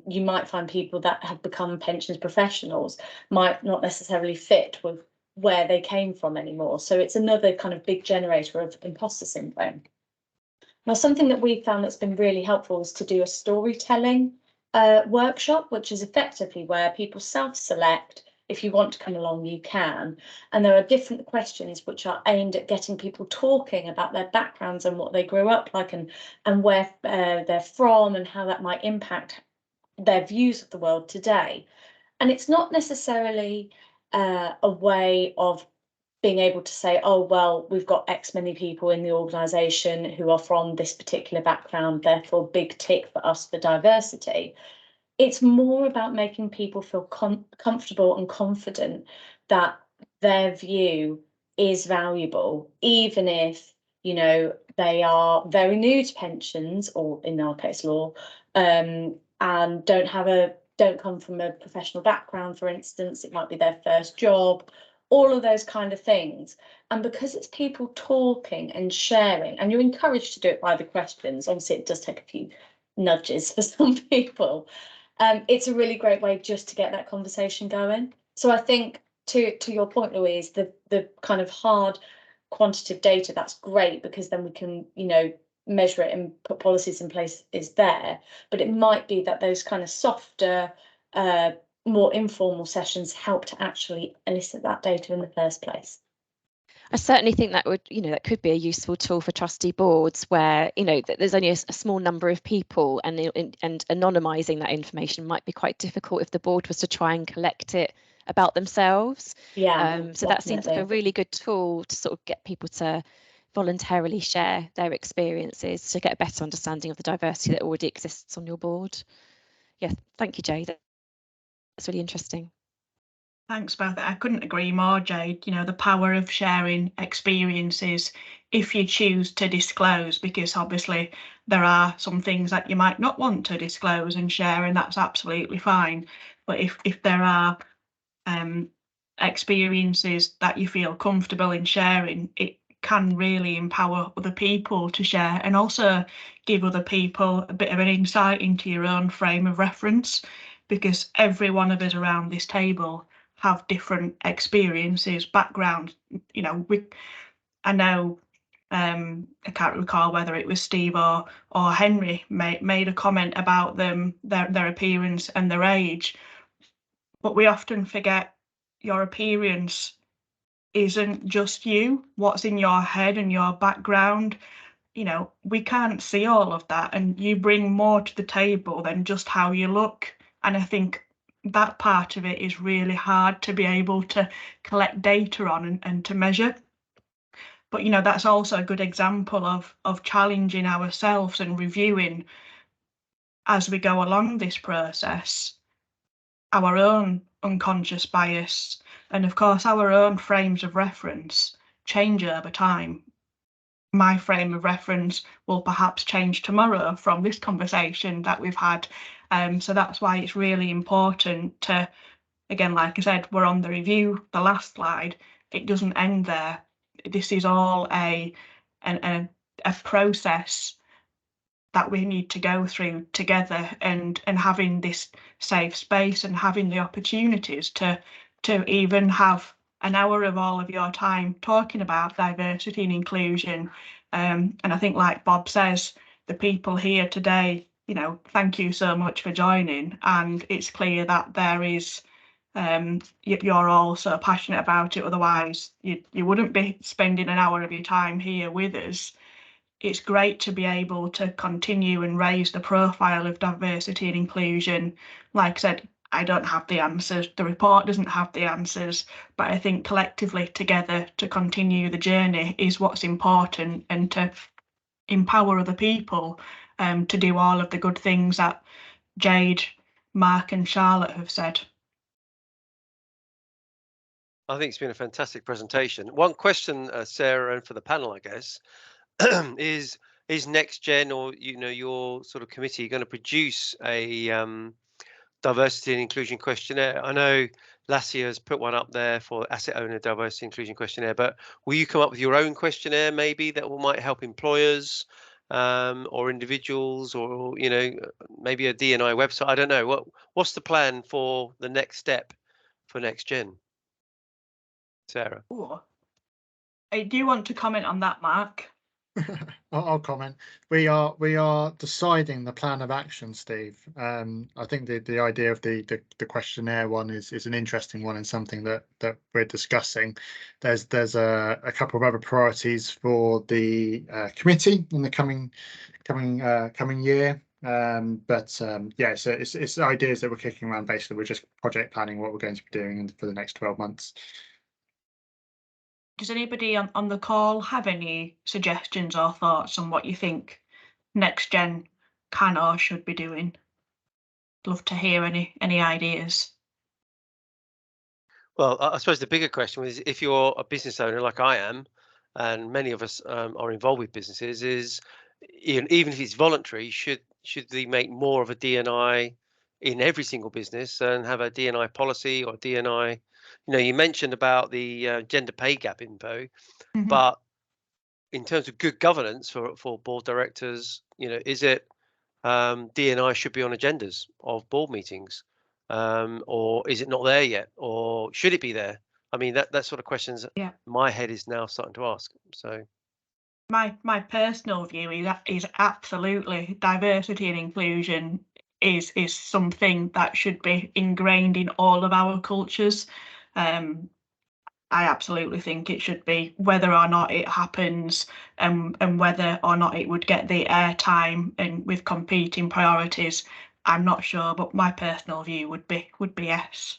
you might find people that have become pensions professionals might not necessarily fit with where they came from anymore. So it's another kind of big generator of imposter syndrome. Now, something that we've found that's been really helpful is to do a storytelling workshop, which is effectively where people self-select. If you want to come along, you can. And there are different questions which are aimed at getting people talking about their backgrounds and what they grew up like, and where they're from and how that might impact their views of the world today. And it's not necessarily a way of being able to say, oh, well, we've got X many people in the organisation who are from this particular background, therefore big tick for us for diversity. It's more about making people feel comfortable and confident that their view is valuable, even if, you know, they are very new to pensions, or in our case law, and don't come from a professional background, for instance. It might be their first job, all of those kind of things. And because it's people talking and sharing, and you're encouraged to do it by the questions, obviously it does take a few nudges for some people, it's a really great way just to get that conversation going. So I think to your point, Louise, the kind of hard quantitative data, that's great, because then we can, you know, measure it and put policies in place is there. But it might be that those kind of softer, more informal sessions help to actually elicit that data in the first place. I certainly think that would, you know, that could be a useful tool for trustee boards where, you know, there's only a small number of people, and anonymising that information might be quite difficult if the board was to try and collect it about themselves. Yeah. So that seems like a really good tool to sort of get people to voluntarily share their experiences to get a better understanding of the diversity that already exists on your board. Yeah, thank you, Jade. That's really interesting. Thanks, Beth. I couldn't agree more, Jade. You know, the power of sharing experiences if you choose to disclose, because obviously there are some things that you might not want to disclose and share, and that's absolutely fine. But if there are experiences that you feel comfortable in sharing, it can really empower other people to share, and also give other people a bit of an insight into your own frame of reference, because every one of us around this table have different experiences, backgrounds. You know, I know, I can't recall whether it was Steve or Henry made a comment about their appearance and their age, but we often forget your appearance isn't just you, what's in your head and your background. You know, we can't see all of that, and you bring more to the table than just how you look. And I think that part of it is really hard to be able to collect data on and to measure. But, you know, that's also a good example of challenging ourselves and reviewing as we go along this process our own unconscious bias, and of course our own frames of reference change over time. My frame of reference will perhaps change tomorrow from this conversation that we've had. So that's why it's really important to, again, like I said, we're on the review, the last slide, it doesn't end there. This is all a process that we need to go through together, and having this safe space and having the opportunities to even have an hour of all of your time talking about diversity and inclusion. And I think, like Bob says, the people here today, you know, thank you so much for joining, and it's clear that there is you're all so passionate about it, otherwise you wouldn't be spending an hour of your time here with us. It's great to be able to continue and raise the profile of diversity and inclusion. Like I said, I don't have the answers, the report doesn't have the answers, but I think collectively together to continue the journey is what's important, and to empower other people to do all of the good things that Jade, Mark and Charlotte have said. I think it's been a fantastic presentation. One question, Sarah, and for the panel, I guess, is NextGen, or your sort of committee, going to produce a diversity and inclusion questionnaire? I know Lassie has put one up there for asset owner diversity inclusion questionnaire, but will you come up with your own questionnaire maybe that might help employers or individuals, or maybe a D&I website? I don't know. What's the plan for the next step for NextGen, Sarah? Ooh. Do you want to comment on that, Mark? I'll comment. We are deciding the plan of action, Steve. I think the idea of the questionnaire one is an interesting one, and something that we're discussing. There's a couple of other priorities for the committee in the coming year. Yeah, so it's ideas that we're kicking around. Basically, we're just project planning what we're going to be doing for the next 12 months. Does anybody on the call have any suggestions or thoughts on what you think NextGen can or should be doing? Love to hear any ideas. Well, I suppose the bigger question is, if you're a business owner like I am, and many of us are involved with businesses, is even if it's voluntary, should they make more of a D&I in every single business and have a D&I policy or D&I? You mentioned about the gender pay gap info, but in terms of good governance for board directors, is it D&I should be on agendas of board meetings, or is it not there yet, or should it be there? I mean, that sort of questions my head is now starting to ask. So my personal view is absolutely diversity and inclusion is something that should be ingrained in all of our cultures. I absolutely think it should be, whether or not it happens, and whether or not it would get the airtime and with competing priorities, I'm not sure, but my personal view would be yes.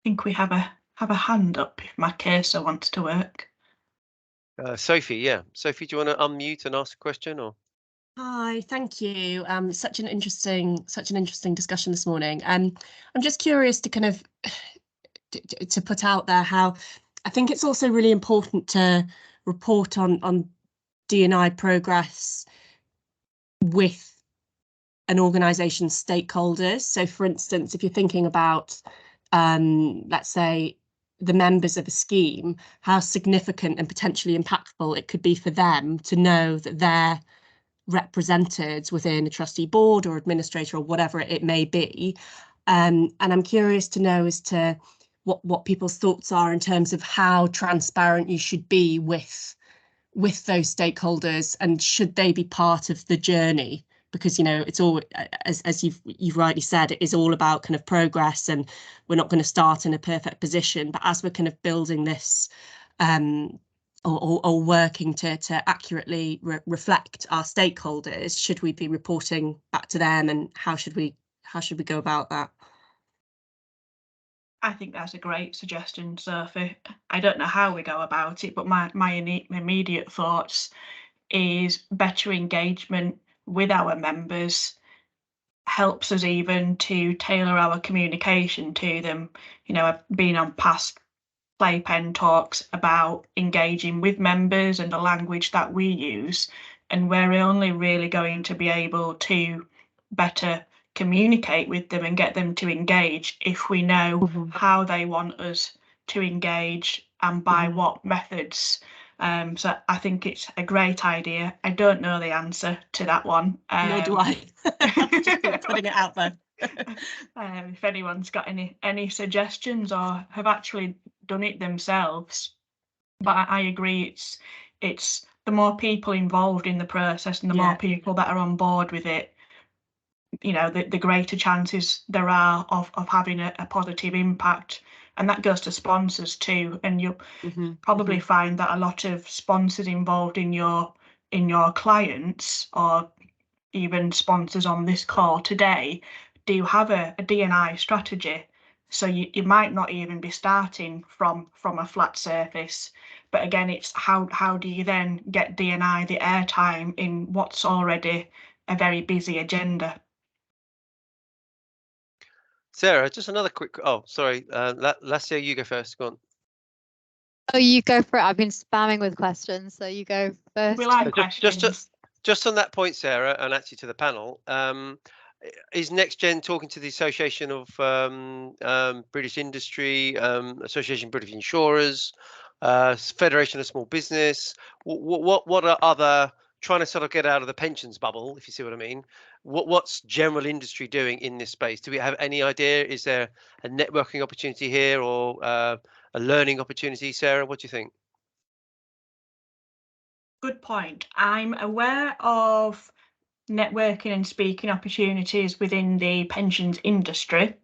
I think we have a hand up if my cursor wants to work. Sophie, Sophie, do you want to unmute and ask a question, or? Hi, thank you. Such an interesting discussion this morning. I'm just curious to kind of to put out there how I think it's also really important to report on D&I progress with an organisation's stakeholders. So, for instance, if you're thinking about, let's say, the members of a scheme, how significant and potentially impactful it could be for them to know that they're represented within a trustee board or administrator or whatever it may be. And I'm curious to know as to what people's thoughts are in terms of how transparent you should be with those stakeholders, and should they be part of the journey? Because it's all, as you've rightly said, it is all about kind of progress, and we're not going to start in a perfect position. But as we're kind of building this, or working to accurately reflect our stakeholders, should we be reporting back to them, and how should we go about that? I think that's a great suggestion, Sophie. I don't know how we go about it, but my immediate thoughts is better engagement with our members helps us even to tailor our communication to them. I've been on past playpen talks about engaging with members and the language that we use, and we're only really going to be able to better communicate with them and get them to engage if we know how they want us to engage and by what methods. So I think it's a great idea. I don't know the answer to that one. Nor do I. Just putting it out there. If anyone's got any suggestions or have actually done it themselves, but I agree, it's the more people involved in the process and the more people that are on board with it, the greater chances there are of having a positive impact. And that goes to sponsors too, and you'll probably find that a lot of sponsors involved in your clients, or even sponsors on this call today, do have a D&I strategy. So you might not even be starting from a flat surface, but again, it's how do you then get D&I the airtime in what's already a very busy agenda. Sarah, just another quick. Oh, sorry. Lassia, you go first. Go on. Oh, you go for it. I've been spamming with questions, so you go first. We like questions. Just on that point, Sarah, and actually to the panel, is NextGen talking to the Association of British Industry, Association of British Insurers, Federation of Small Business? What are other, trying to sort of get out of the pensions bubble, if you see what I mean? What's general industry doing in this space? Do we have any idea? Is there a networking opportunity here, or a learning opportunity? Sarah, what do you think? Good point. I'm aware of networking and speaking opportunities within the pensions industry.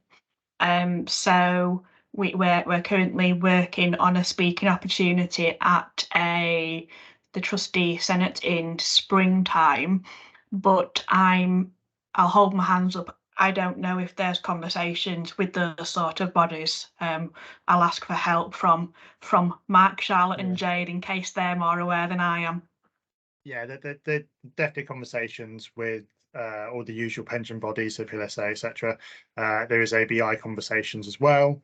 So we're currently working on a speaking opportunity at the Trustee Senate in springtime, but I'll hold my hands up I don't know if there's conversations with those sort of bodies. I'll ask for help from Mark, Charlotte, and Jade in case they're more aware than I am. Yeah, they're definitely conversations with all the usual pension bodies, so PLSA, etc. There is ABI conversations as well.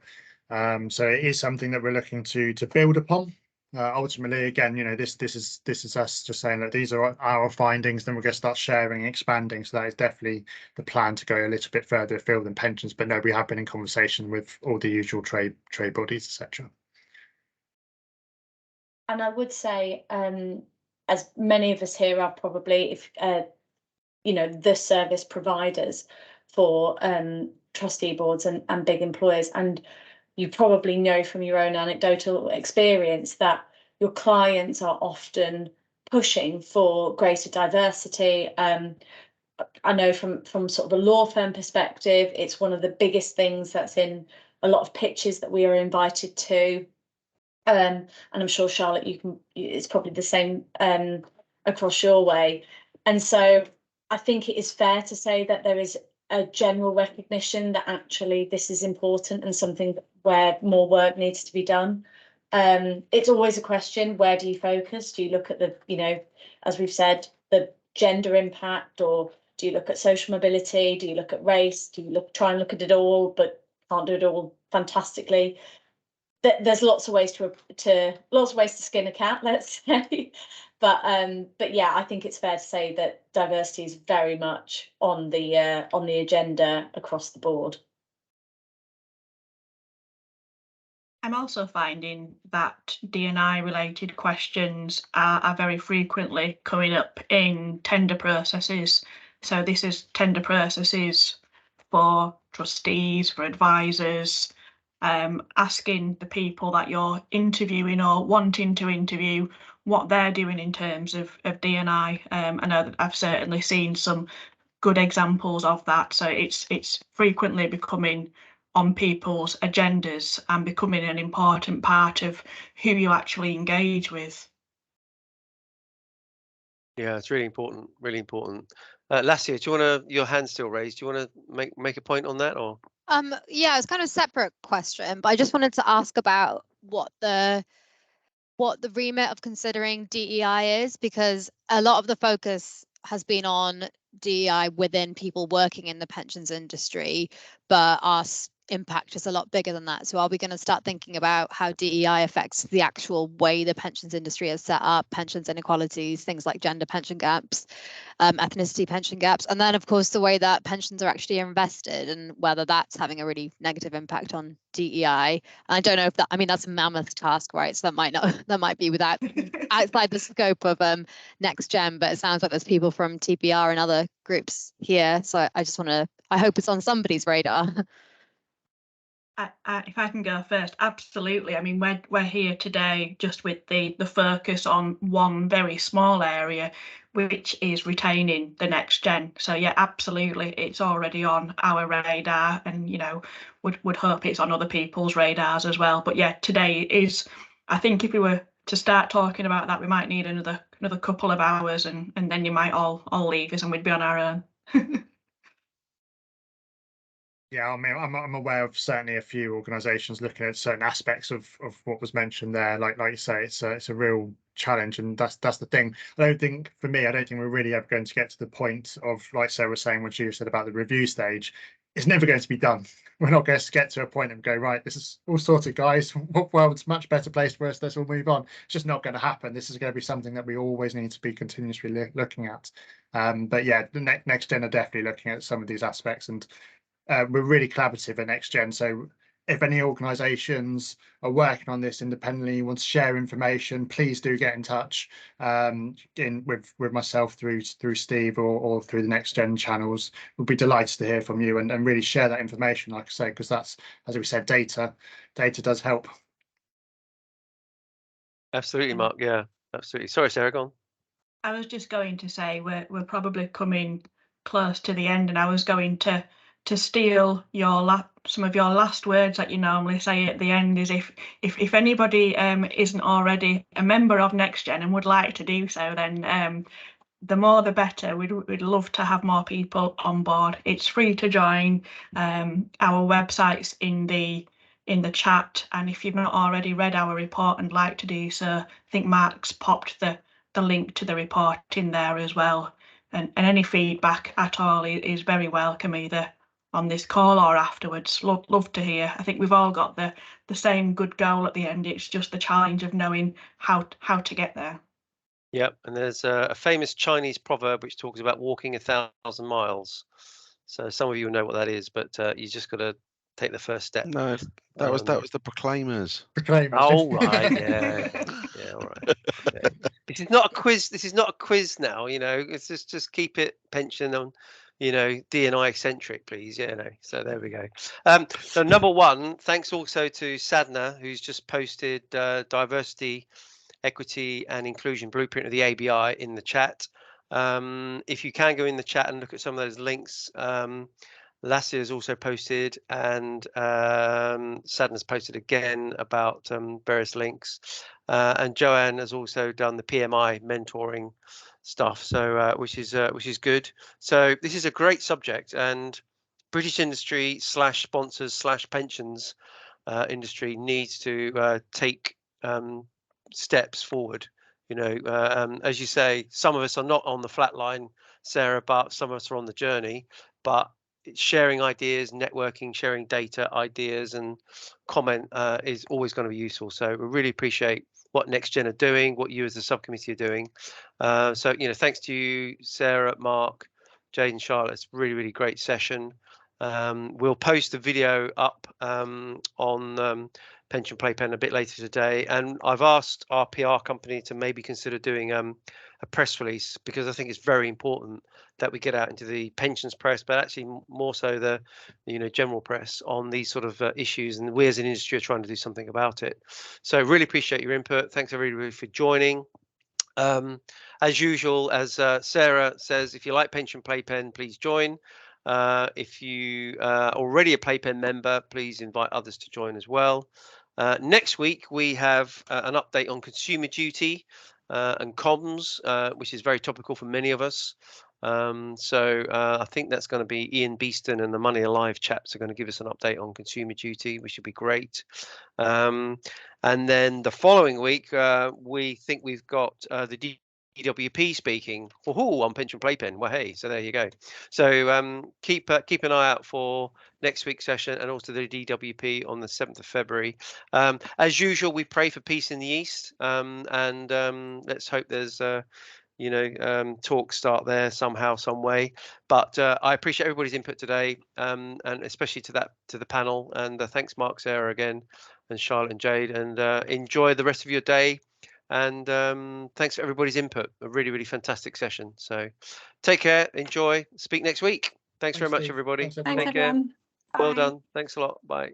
So it is something that we're looking to build upon. Ultimately, again, you know, this is us just saying that these are our findings. Then we're going to start sharing, and expanding. So that is definitely the plan, to go a little bit further afield than pensions. But no, we have been in conversation with all the usual trade bodies, etc. And I would say, as many of us here are probably, if you know, the service providers for trustee boards and big employers, and you probably know from your own anecdotal experience that your clients are often pushing for greater diversity. I know from sort of a law firm perspective, it's one of the biggest things that's in a lot of pitches that we are invited to. And I'm sure, Charlotte, it's probably the same across your way. And so I think it is fair to say that there is a general recognition that actually this is important and something where more work needs to be done. It's always a question, where do you focus? Do you look at the, you know, as we've said, the gender impact, or do you look at social mobility? Do you look at race? Do you try and look at it all, but can't do it all fantastically? There's lots of ways to skin a cat, let's say. But yeah, I think it's fair to say that diversity is very much on the agenda across the board. I'm also finding that D&I related questions are very frequently coming up in tender processes. So this is tender processes for trustees, for advisors, asking the people that you're interviewing or wanting to interview what they're doing in terms of D&I. I know that I've certainly seen some good examples of that. So it's frequently becoming on people's agendas and becoming an important part of who you actually engage with. Yeah, it's really important, really important. Lassia, do you want to, your hand's still raised, do you want to make a point on that, or? Yeah, it's kind of a separate question, but I just wanted to ask about what the remit of considering DEI is, because a lot of the focus has been on DEI within people working in the pensions industry, but our impact is a lot bigger than that. So are we going to start thinking about how DEI affects the actual way the pensions industry is set up, pensions inequalities, things like gender pension gaps, ethnicity pension gaps, and then of course the way that pensions are actually invested and whether that's having a really negative impact on DEI. And I don't know if that, I mean, that's a mammoth task, right? So that might be outside the scope of NextGen, but it sounds like there's people from TPR and other groups here. So I just I hope it's on somebody's radar. If I can go first, absolutely. I mean, we're here today just with the focus on one very small area, which is retaining the next gen. So yeah, absolutely, it's already on our radar, and you know, would hope it's on other people's radars as well. But yeah, today is. I think if we were to start talking about that, we might need another couple of hours, and then you might all leave us, and we'd be on our own. Yeah, I mean, I'm aware of certainly a few organisations looking at certain aspects of what was mentioned there. Like you say, it's a real challenge, and that's the thing. I don't think we're really ever going to get to the point of, like Sarah was saying, what you said about the review stage. It's never going to be done. We're not going to get to a point and go, right, this is all sorted, guys. World's much better place for us. Let's all move on. It's just not going to happen. This is going to be something that we always need to be continuously looking at. But yeah, the NextGen are definitely looking at some of these aspects, and we're really collaborative at NextGen. So if any organisations are working on this independently, want to share information, please do get in touch with myself through Steve or through the NextGen channels. We'll be delighted to hear from you and really share that information, like I say, because that's, as we said, data does help. Absolutely, Mark. Yeah, absolutely. Sorry, Sarah, go on. I was just going to say we're probably coming close to the end, and I was going to steal some of your last words that you normally say at the end, is if anybody isn't already a member of NextGen and would like to do so, then the more the better. We'd love to have more people on board. It's free to join. Our website's in the chat, and if you've not already read our report and like to do so, I think Mark's popped the link to the report in there as well. And any feedback at all is very welcome, either on this call or afterwards. Love to hear. I think we've all got the same good goal at the end. It's just the challenge of knowing how to get there. Yep, and there's a famous Chinese proverb which talks about walking 1,000 miles. So some of you know what that is, but you just got to take the first step. No, that was the Proclaimers. Oh right, yeah, all right. Okay. This is not a quiz. This is not a quiz now. You know, it's just keep it pension on, you know, D&I centric, please. Yeah, no. So there we go. So number one, thanks also to Sadhna, who's just posted diversity, equity and inclusion blueprint of the ABI in the chat. If you can go in the chat and look at some of those links, Lassie has also posted, and Sadhna's posted again about various links, and Joanne has also done the PMI mentoring stuff, so which is good. So this is a great subject, and British industry / sponsors / pensions industry needs to take steps forward. You know, as you say, some of us are not on the flat line, Sarah, but some of us are on the journey. But sharing ideas, networking, sharing data, ideas, and comment is always going to be useful. So we really appreciate what NextGen are doing, what you as the subcommittee are doing. So, you know, thanks to you, Sarah, Mark, Jade, and Charlotte. It's a really, really great session. We'll post the video up on Pension Playpen a bit later today, and I've asked our PR company to maybe consider doing a press release, because I think it's very important that we get out into the pensions press, but actually more so the general press on these sort of issues, and we as an industry are trying to do something about it. So really appreciate your input. Thanks everybody for joining. As usual, as Sarah says, if you like Pension Playpen, please join. If you are already a Playpen member, please invite others to join as well. Next week, we have an update on consumer duty and comms, which is very topical for many of us. So I think that's going to be Ian Beeston and the Money Alive chaps are going to give us an update on consumer duty, which would be great. And then the following week, we think we've got the DWP speaking on Pension Playpen. Well, hey, so there you go. So keep an eye out for next week's session, and also the DWP on the 7th of February. As usual, we pray for peace in the East, and let's hope there's talks start there somehow, some way. But I appreciate everybody's input today, and especially to the panel. And thanks, Mark, Sarah again, and Charlotte and Jade. And enjoy the rest of your day. And thanks for everybody's input. A really, really fantastic session. So take care, enjoy, speak next week. Thanks very much, Steve. everybody. Thanks, everyone. Take care. Everyone. Well Bye. done. Thanks a lot. Bye.